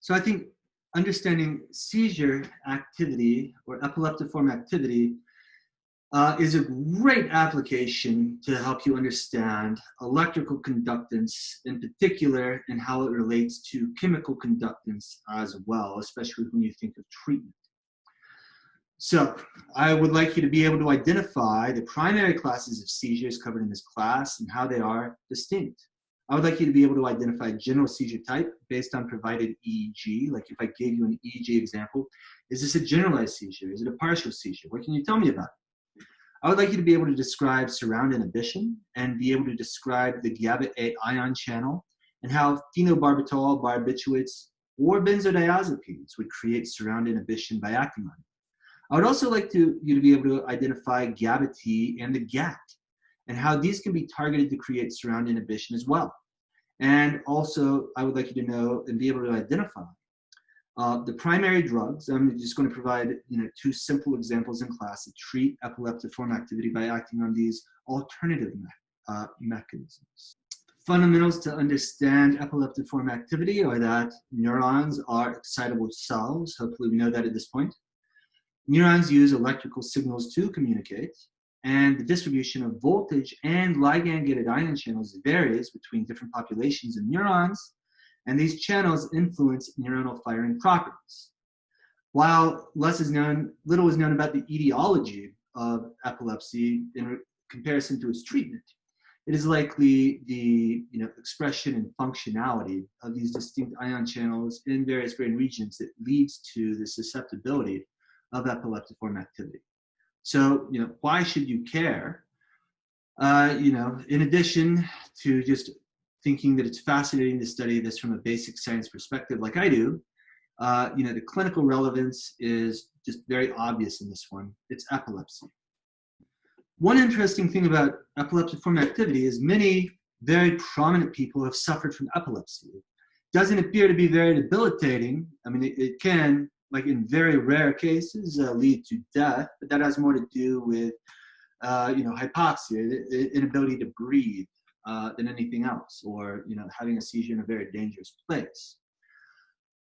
So I think understanding seizure activity or epileptiform activity is a great application to help you understand electrical conductance in particular and how it relates to chemical conductance as well, especially when you think of treatment. So I would like you to be able to identify the primary classes of seizures covered in this class and how they are distinct. I would like you to be able to identify general seizure type based on provided EEG. Like if I gave you an EEG example, is this a generalized seizure? Is it a partial seizure? What can you tell me about it? I would like you to be able to describe surround inhibition and be able to describe the GABA-A ion channel and how phenobarbital, barbiturates, or benzodiazepines would create surround inhibition by acting on it. I would also like you to be able to identify GABA-T and the GAT and how these can be targeted to create surround inhibition as well. And also, I would like you to know and be able to identify the primary drugs. I'm just going to provide two simple examples in class to treat epileptiform activity by acting on these alternative mechanisms. Fundamentals to understand epileptiform activity are that neurons are excitable cells. Hopefully we know that at this point. Neurons use electrical signals to communicate, and the distribution of voltage and ligand-gated ion channels varies between different populations of neurons, and these channels influence neuronal firing properties. While little is known about the etiology of epilepsy in comparison to its treatment, it is likely the expression and functionality of these distinct ion channels in various brain regions that leads to the susceptibility of epileptiform activity. So, why should you care? In addition to just thinking that it's fascinating to study this from a basic science perspective like I do, the clinical relevance is just very obvious in this one. It's epilepsy. One interesting thing about epileptiform activity is many very prominent people have suffered from epilepsy. It doesn't appear to be very debilitating. I mean, it can, like in very rare cases, lead to death, but that has more to do with, hypoxia, the inability to breathe than anything else, or, having a seizure in a very dangerous place.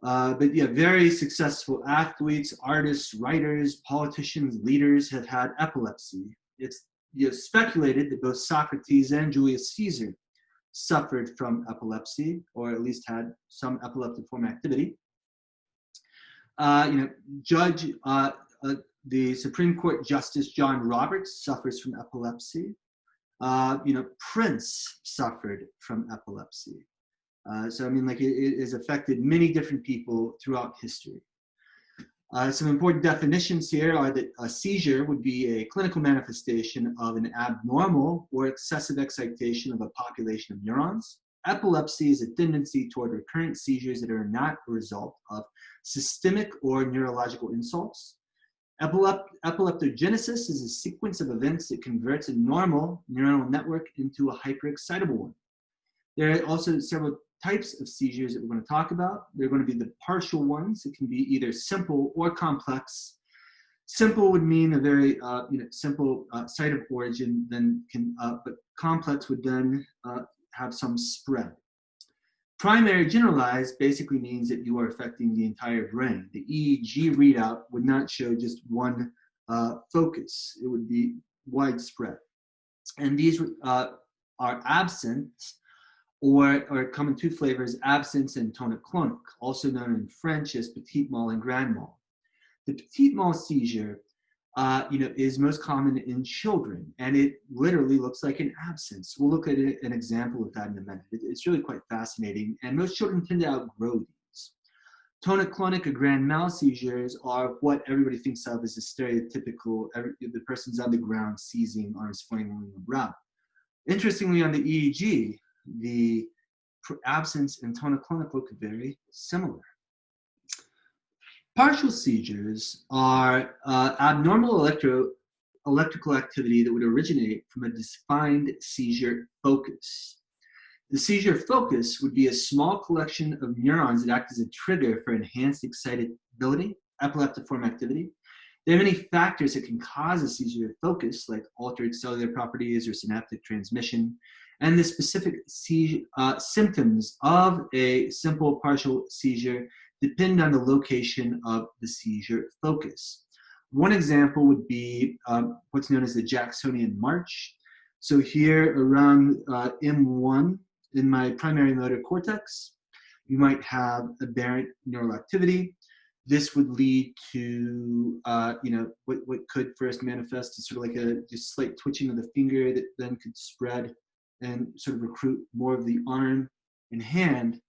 But yeah, very successful athletes, artists, writers, politicians, leaders have had epilepsy. It's speculated that both Socrates and Julius Caesar suffered from epilepsy, or at least had some epileptiform activity. The Supreme Court Justice John Roberts suffers from epilepsy. Prince suffered from epilepsy. So I mean, it has affected many different people throughout history. Some important definitions here are that a seizure would be a clinical manifestation of an abnormal or excessive excitation of a population of neurons. Epilepsy is a tendency toward recurrent seizures that are not a result of systemic or neurological insults. Epileptogenesis is a sequence of events that converts a normal neuronal network into a hyperexcitable one. There are also several types of seizures that we're going to talk about. They're going to be the partial ones. It can be either simple or complex. Simple would mean a very simple site of origin, but complex would then have some spread. Primary generalized basically means that you are affecting the entire brain. The EEG readout would not show just one focus. It would be widespread. And these are absent, or come in two flavors, absence and tonic-clonic, also known in French as petit mal and grand mal. The petit mal seizure is most common in children, and it literally looks like an absence. We'll look at an example of that in a minute. It's really quite fascinating, and most children tend to outgrow these. Tonic-clonic or grand mal seizures are what everybody thinks of as a stereotypical, the person's on the ground seizing, arms flailing around. Interestingly, on the EEG, the absence and tonic-clonic look very similar. Partial seizures are abnormal electrical activity that would originate from a defined seizure focus. The seizure focus would be a small collection of neurons that act as a trigger for enhanced excitability, epileptiform activity. There are many factors that can cause a seizure focus, like altered cellular properties or synaptic transmission. and the specific symptoms of a simple partial seizure depend on the location of the seizure focus. One example would be what's known as the Jacksonian march. So here around M1 in my primary motor cortex, you might have aberrant neural activity. This would lead to, what could first manifest as sort of like a just slight twitching of the finger that then could spread and sort of recruit more of the arm and hand,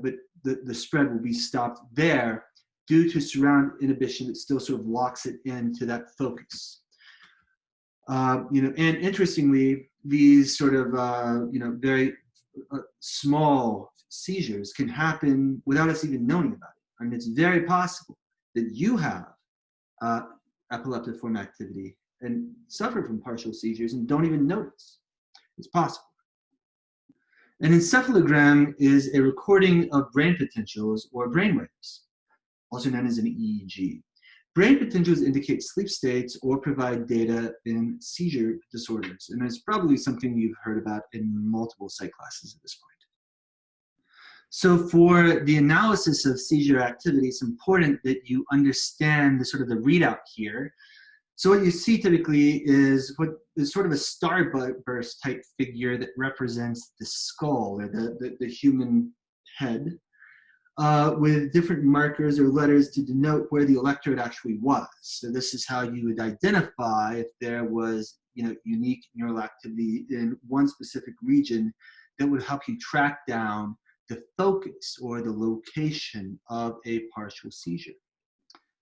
but the spread will be stopped there due to surround inhibition that still sort of locks it into that focus. And interestingly, these sort of, very small seizures can happen without us even knowing about it. I mean, it's very possible that you have epileptiform activity and suffer from partial seizures and don't even notice. It's possible. An encephalogram is a recording of brain potentials or brain waves, also known as an EEG. Brain potentials indicate sleep states or provide data in seizure disorders, and it's probably something you've heard about in multiple psych classes at this point. So for the analysis of seizure activity, it's important that you understand the sort of the readout here. So what you see typically is what is sort of a starburst type figure that represents the skull or the human head with different markers or letters to denote where the electrode actually was. So this is how you would identify if there was unique neural activity in one specific region that would help you track down the focus or the location of a partial seizure.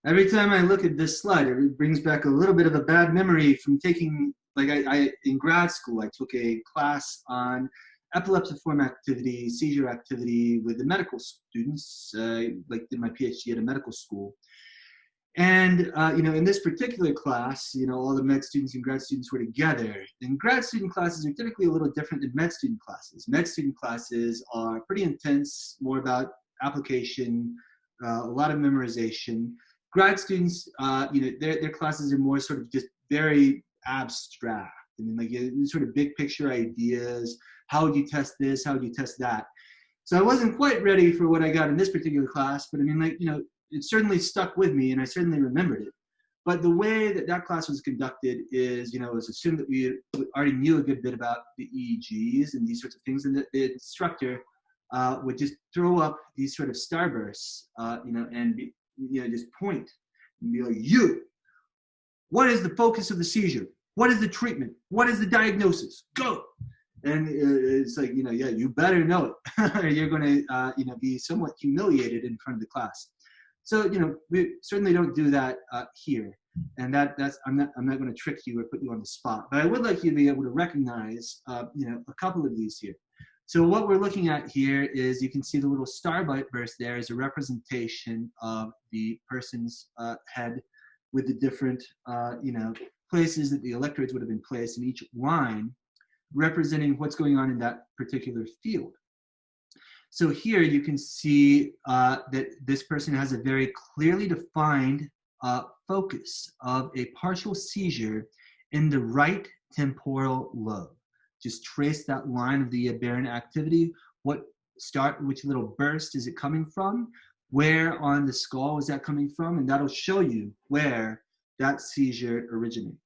Every time I look at this slide, it brings back a little bit of a bad memory from taking, in grad school, I took a class on epileptiform activity, seizure activity with the medical students, did my PhD at a medical school. And, in this particular class, all the med students and grad students were together. And grad student classes are typically a little different than med student classes. Med student classes are pretty intense, more about application, a lot of memorization. Grad students, their classes are more sort of just very abstract. I mean, sort of big picture ideas. How would you test this? How would you test that? So I wasn't quite ready for what I got in this particular class, but I mean, it certainly stuck with me and I certainly remembered it. But the way that class was conducted is, it was assumed that we already knew a good bit about the EEGs and these sorts of things, and the instructor would just throw up these sort of starbursts, and just point and be like, what is the focus of the seizure? What is the treatment? What is the diagnosis? Go! And it's like, you better know it, or you're going to, be somewhat humiliated in front of the class. So, we certainly don't do that here, and that's I'm not going to trick you or put you on the spot. But I would like you to be able to recognize, a couple of these here. So what we're looking at here is you can see the little starburst there is a representation of the person's head with the different, places that the electrodes would have been placed in each line, representing what's going on in that particular field. So here you can see that this person has a very clearly defined focus of a partial seizure in the right temporal lobe. Just trace that line of the aberrant activity. Which little burst is it coming from? Where on the skull is that coming from? And that'll show you where that seizure originated.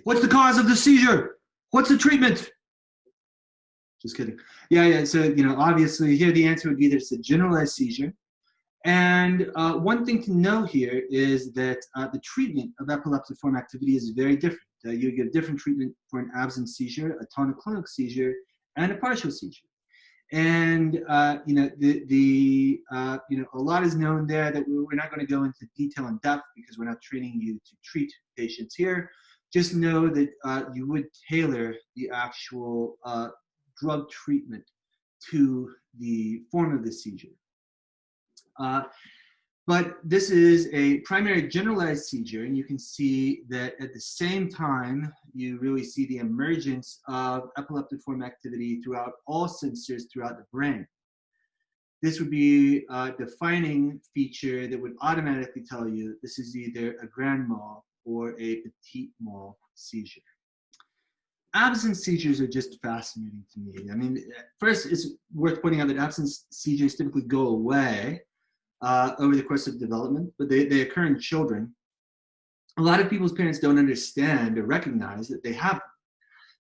What's the cause of the seizure? What's the treatment? Just kidding. Yeah. So, obviously here the answer would be there's a generalized seizure. And one thing to know here is that the treatment of epileptiform activity is very different. You get different treatment for an absent seizure, a tonic-clonic seizure, and a partial seizure. And a lot is known there that we're not going to go into detail and depth because we're not training you to treat patients here. Just know that you would tailor the actual drug treatment to the form of the seizure. But this is a primary generalized seizure, and you can see that at the same time, you really see the emergence of epileptiform activity throughout all sensors throughout the brain. This would be a defining feature that would automatically tell you this is either a grand mal or a petit mal seizure. absence seizures are just fascinating to me. I mean, first, it's worth pointing out that absence seizures typically go away over the course of development, but they occur in children. A lot of people's parents don't understand or recognize that they have them.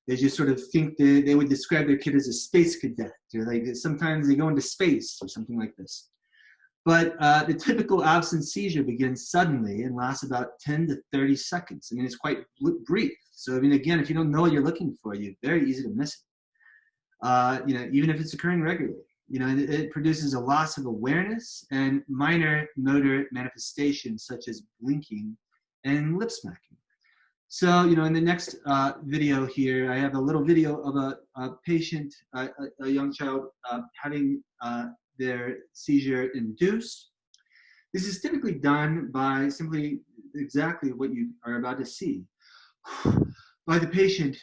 They just sort of think they would describe their kid as a space cadet, or like sometimes they go into space or something like this. But the typical absence seizure begins suddenly and lasts about 10 to 30 seconds. I mean, it's quite brief. So, I mean, again, if you don't know what you're looking for, you're very easy to miss it. Even if it's occurring regularly. It produces a loss of awareness and minor motor manifestations such as blinking and lip smacking. So, in the next video here, I have a little video of a patient, a young child having their seizure induced. This is typically done by simply exactly what you are about to see. By the patient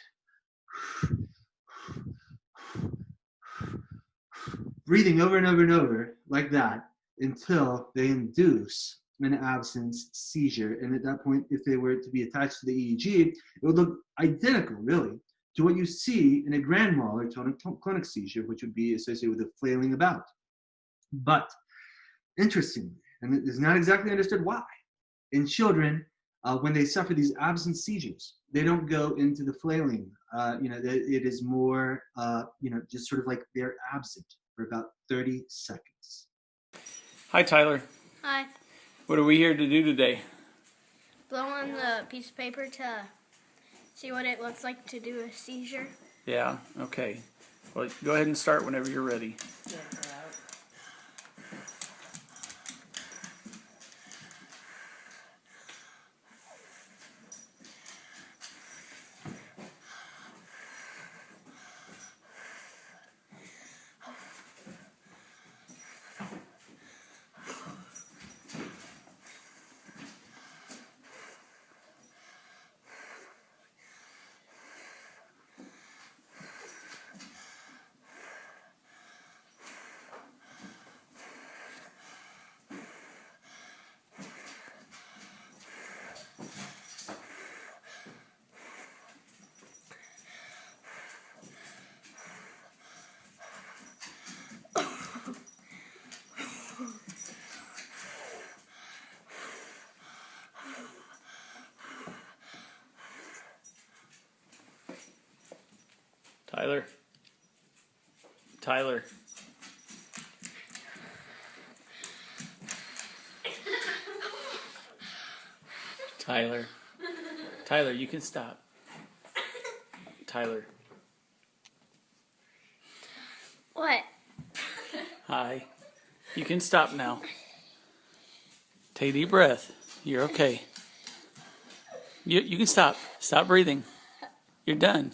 breathing over and over and over like that until they induce an absence seizure. And at that point, if they were to be attached to the EEG, it would look identical, really, to what you see in a grand mal or tonic-clonic seizure, which would be associated with a flailing about. But interestingly, and it is not exactly understood why, in children, when they suffer these absence seizures, they don't go into the flailing. It is more, just sort of like they're absent for about 30 seconds. Hi, Tyler. Hi. What are we here to do today? Blow on the piece of paper to see what it looks like to do a seizure. Yeah, okay. Well, go ahead and start whenever you're ready. Yeah. Tyler. Tyler. Tyler. Tyler, you can stop. Tyler. What? Hi. You can stop now. Take a deep breath. You're okay. You can stop. Stop breathing. You're done.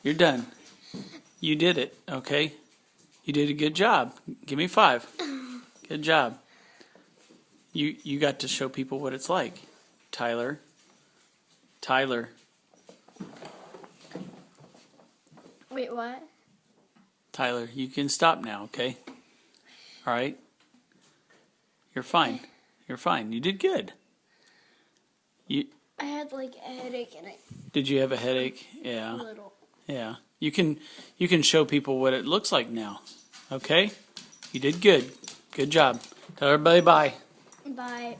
You're done. You did it, okay? You did a good job. Give me 5. Good job. You got to show people what it's like. Tyler. Tyler. Wait, what? Tyler, you can stop now, okay? All right? You're fine. You're fine. You did good. I had like a headache and Did you have a headache? Yeah. a little. Yeah. You can show people what it looks like now. Okay? You did good. Good job. Tell everybody bye. Bye.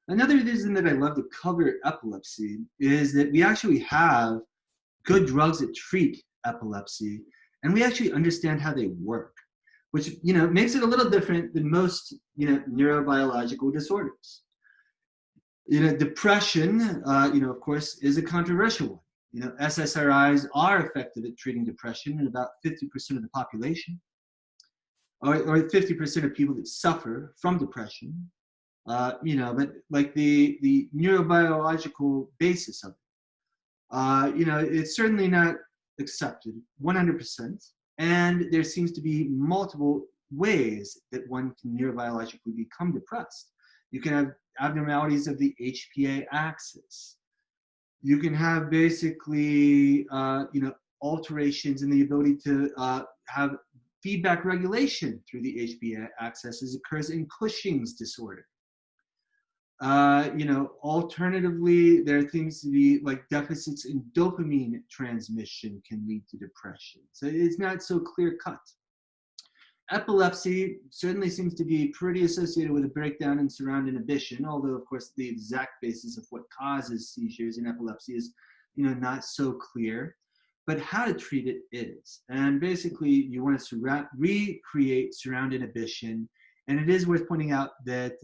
Another reason that I love to cover epilepsy is that we actually have good drugs that treat epilepsy, and we actually understand how they work, which makes it a little different than most neurobiological disorders. Depression, of course, is a controversial one. SSRIs are effective at treating depression in about 50% of the population, or 50% of people that suffer from depression. But like the neurobiological basis of it, it's certainly not accepted 100%. And there seems to be multiple ways that one can neurobiologically become depressed. You can have abnormalities of the HPA axis. You can have basically, alterations in the ability to have feedback regulation through the HPA axis as occurs in Cushing's disorder. Alternatively, there seems to be like deficits in dopamine transmission can lead to depression. So it's not so clear cut. Epilepsy certainly seems to be pretty associated with a breakdown in surround inhibition, although of course the exact basis of what causes seizures in epilepsy is, not so clear. But how to treat it is. And basically, you want to recreate surround inhibition. And it is worth pointing out that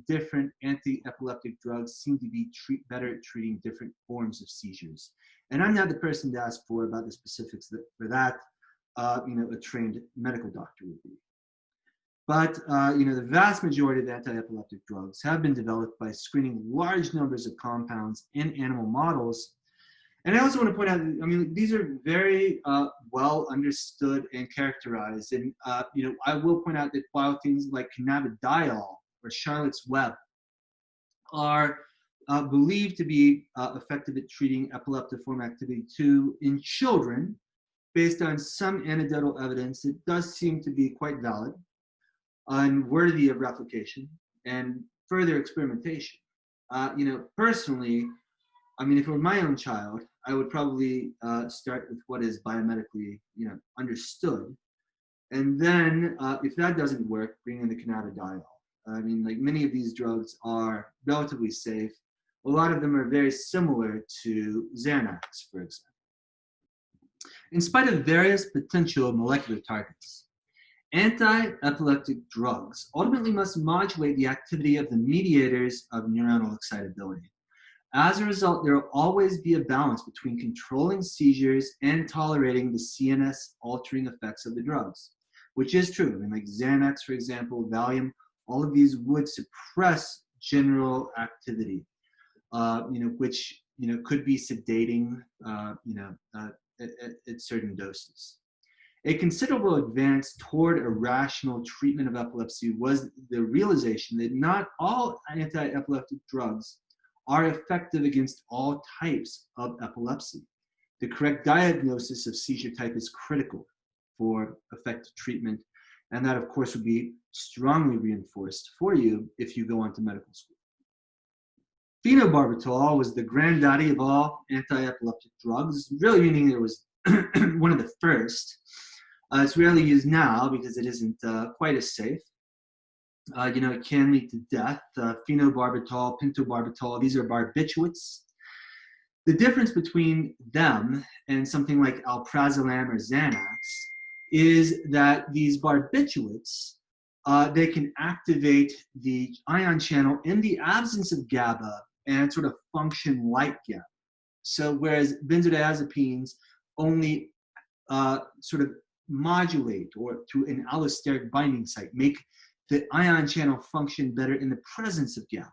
different anti-epileptic drugs seem to be better at treating different forms of seizures. And I'm not the person to ask for about the specifics for that. A trained medical doctor would be. But the vast majority of anti-epileptic drugs have been developed by screening large numbers of compounds in animal models. And I also want to point out that, these are very well understood and characterized. And, I will point out that while things like cannabidiol or Charlotte's Web are believed to be effective at treating epileptiform activity 2 in children, based on some anecdotal evidence, it does seem to be quite valid and worthy of replication and further experimentation. Personally, if it were my own child, I would probably start with what is biomedically, understood. And then if that doesn't work, bring in the cannabidiol. Many of these drugs are relatively safe. A lot of them are very similar to Xanax, for example. In spite of various potential molecular targets, anti-epileptic drugs ultimately must modulate the activity of the mediators of neuronal excitability. As a result, there will always be a balance between controlling seizures and tolerating the CNS-altering effects of the drugs, which is true. Like Xanax, for example, Valium, all of these would suppress general activity, which could be sedating, at certain doses. A considerable advance toward a rational treatment of epilepsy was the realization that not all anti-epileptic drugs are effective against all types of epilepsy. The correct diagnosis of seizure type is critical for effective treatment, and that, of course, would be strongly reinforced for you if you go on to medical school. Phenobarbital was the granddaddy of all anti-epileptic drugs, really meaning it was one of the first. It's rarely used now because it isn't quite as safe. It can lead to death. Phenobarbital, pentobarbital, these are barbiturates. The difference between them and something like alprazolam or Xanax is that these barbiturates, they can activate the ion channel in the absence of GABA and sort of function like GABA. So whereas benzodiazepines only sort of modulate or through an allosteric binding site, make the ion channel function better in the presence of GABA.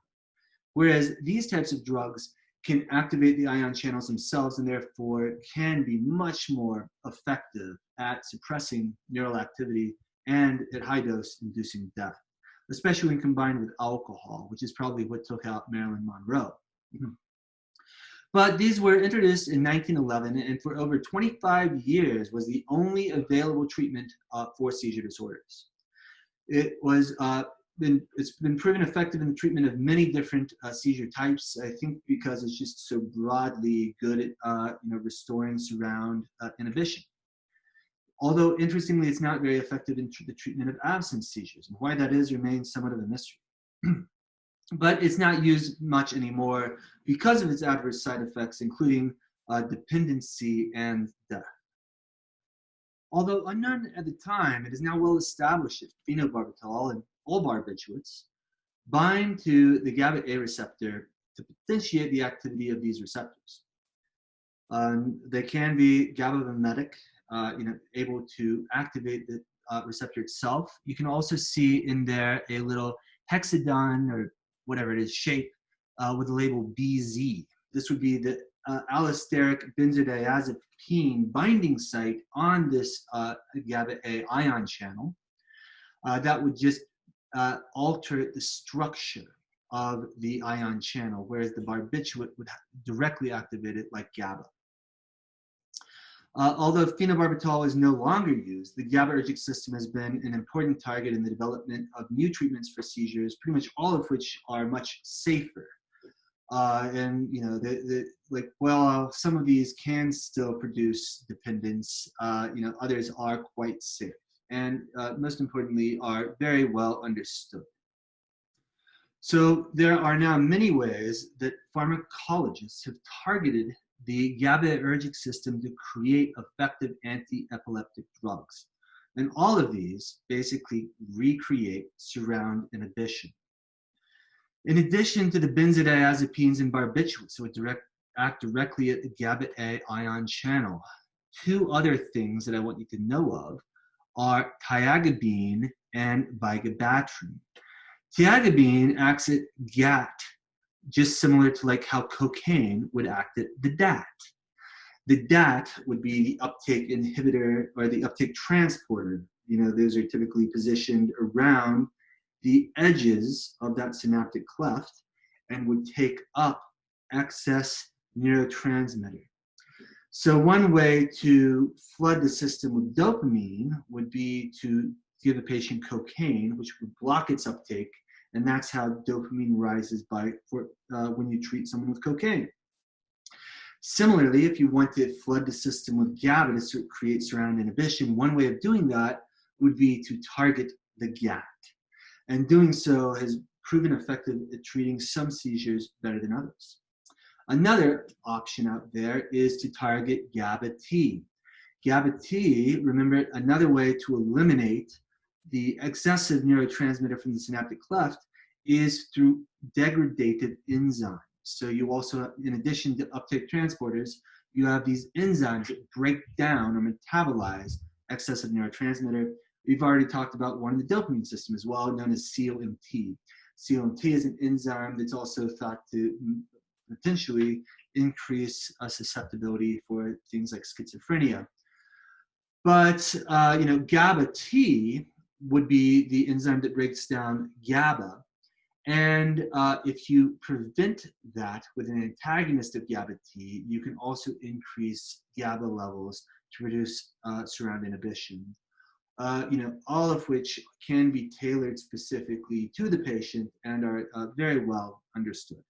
Whereas these types of drugs can activate the ion channels themselves and therefore can be much more effective at suppressing neural activity and at high dose inducing death, especially when combined with alcohol, which is probably what took out Marilyn Monroe. But these were introduced in 1911 and for over 25 years was the only available treatment for seizure disorders. It's been proven effective in the treatment of many different seizure types, I think because it's just so broadly good at restoring surround inhibition. Although, interestingly, it's not very effective in the treatment of absence seizures. And why that is remains somewhat of a mystery. But it's not used much anymore because of its adverse side effects, including dependency and death. Although unknown at the time, it is now well established that phenobarbital and all barbiturates bind to the GABA A receptor to potentiate the activity of these receptors. They can be GABA mimetic, able to activate the receptor itself. You can also see in there a little hexagon or whatever it is shape with the label BZ. This would be the allosteric benzodiazepine binding site on this GABA A ion channel. That would just alter the structure of the ion channel, whereas the barbiturate would directly activate it like GABA. Although phenobarbital is no longer used, the GABAergic system has been an important target in the development of new treatments for seizures, pretty much all of which are much safer. And you know, while some of these can still produce dependence, you know, others are quite safe, and most importantly, are very well understood. So there are now many ways that pharmacologists have targeted the GABAergic system to create effective anti-epileptic drugs. And all of these basically recreate surround inhibition. In addition to the benzodiazepines and barbiturates, which act directly at the GABA-A ion channel, two other things that I want you to know of are tiagabine and vigabatrin. Tiagabine acts at GAT, just similar to like how cocaine would act at the DAT. The DAT would be the uptake inhibitor or the uptake transporter. You know, those are typically positioned around the edges of that synaptic cleft and would take up excess neurotransmitter. So one way to flood the system with dopamine would be to give a patient cocaine, which would block its uptake, and that's how dopamine rises when you treat someone with cocaine. Similarly, if you want to flood the system with GABA to create surround inhibition, one way of doing that would be to target the GAT. And doing so has proven effective at treating some seizures better than others. Another option out there is to target GABA-T. GABA-T, remember, another way to eliminate the excessive neurotransmitter from the synaptic cleft is through degradative enzymes. So you also, in addition to uptake transporters, you have these enzymes that break down or metabolize excessive neurotransmitter. We've already talked about one in the dopamine system as well, known as COMT. COMT is an enzyme that's also thought to potentially increase susceptibility for things like schizophrenia. But you know, GABA-T would be the enzyme that breaks down GABA. And if you prevent that with an antagonist of GABA-T, you can also increase GABA levels to reduce surround inhibition. You know, all of which can be tailored specifically to the patient and are very well understood.